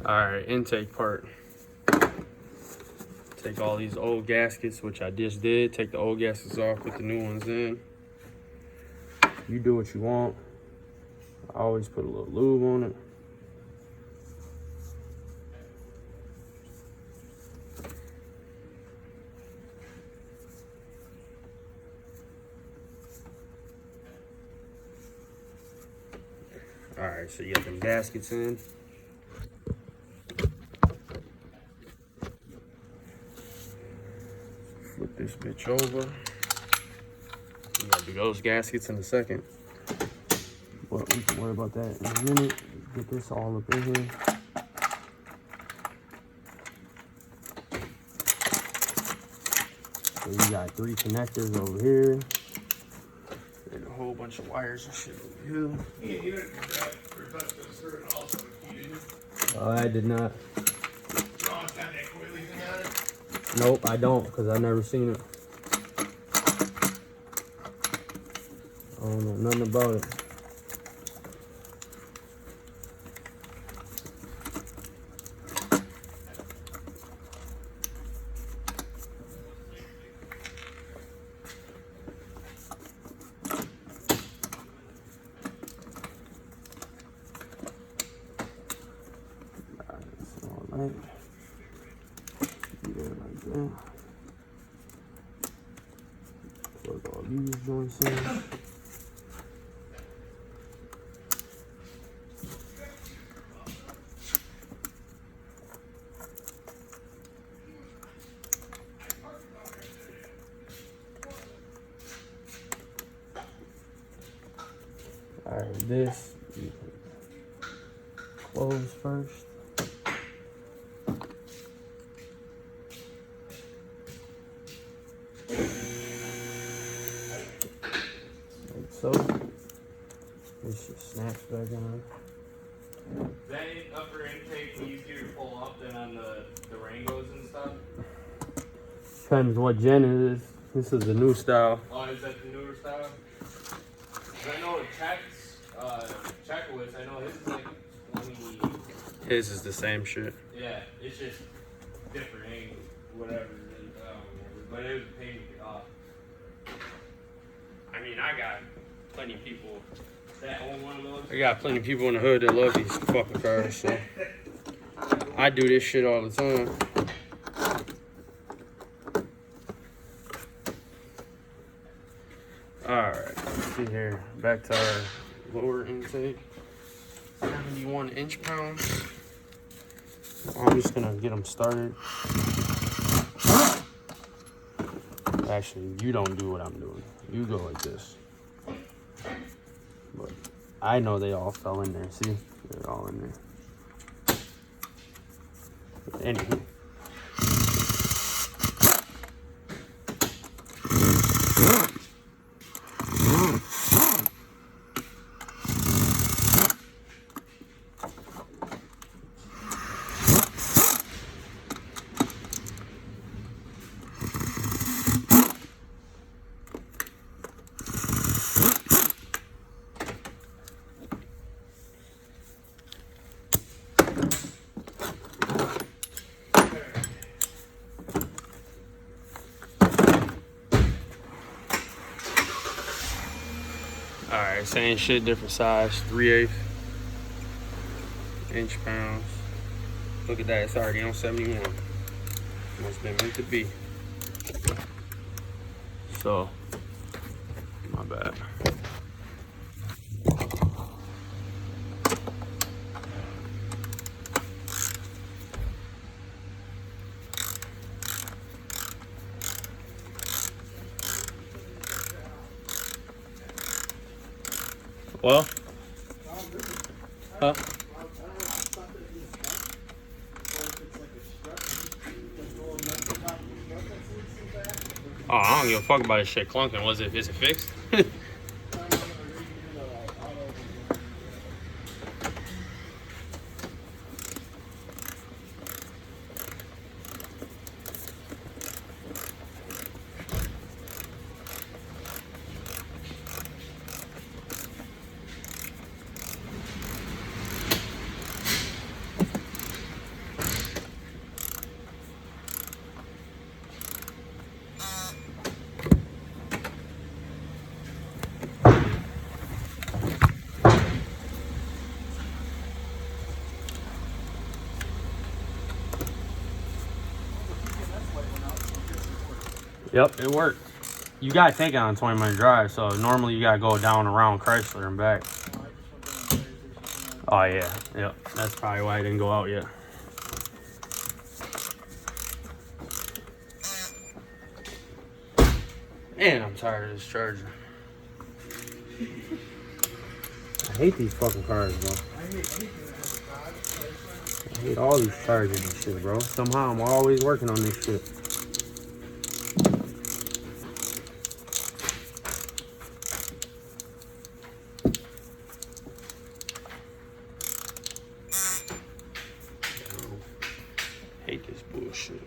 All right, intake part. Take all these old gaskets, which I just did. Take the old gaskets off, put the new ones in. You do what you want. I always put a little lube on it. All right, so you got them gaskets in. Flip this bitch over. You gotta do those gaskets in a second. But we can worry about that in a minute. Get this all up in here. So you got 3 connectors over here. And a whole bunch of wires and shit over here. Oh, I did not. Nope, I don't, because I've never seen it. I don't know nothing about it. Alright. Do that like that. Plug all these joints in. Alright, this you close first. So, this just snaps back on. That upper intake easier to pull up than on the Durangos and stuff? Depends what gen it is. This is the new style. Oh, is that the newer style? 'Cause I know Checkowitz, I know his is like 20. His is the same shit. Yeah, it's just different angles, whatever. But it was a pain to get off. I mean, I got plenty of people. That own one of those? I got plenty of people in the hood that love these fucking cars, so I do this shit all the time. Alright, let's see here. Back to our lower intake. 71 inch-pounds. I'm just gonna get them started. Actually, you don't do what I'm doing. You go like this. But I know they all fell in there. See? They're all in there. But anyway. Alright, same shit, different size. 3/8 inch-pounds. Look at that, it's already on 71. Must have been meant to be. So, my bad. Well, huh? Oh, I don't give a fuck about this shit clunking. Is it fixed? Yep, it worked. You gotta take it on a 20-minute drive, so normally you gotta go down around Chrysler and back. Oh yeah, yep. That's probably why it didn't go out yet. Man, I'm tired of this charger. I hate these fucking cars, bro. I hate all these chargers and shit, bro. Somehow I'm always working on this shit. Hate this bullshit.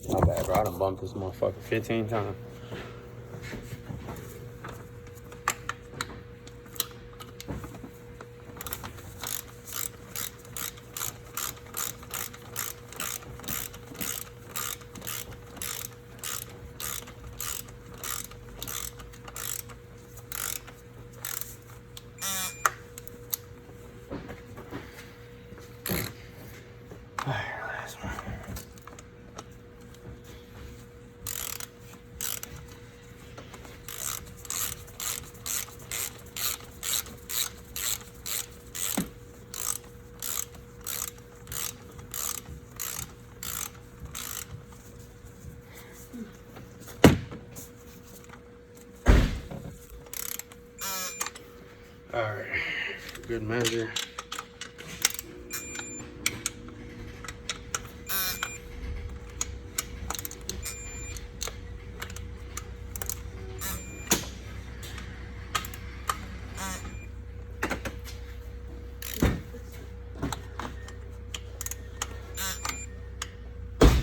My bad, bro. I done bumped this motherfucker 15 times. Alright, good measure.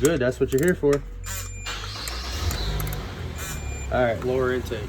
Good, that's what you're here for. Alright, lower intake.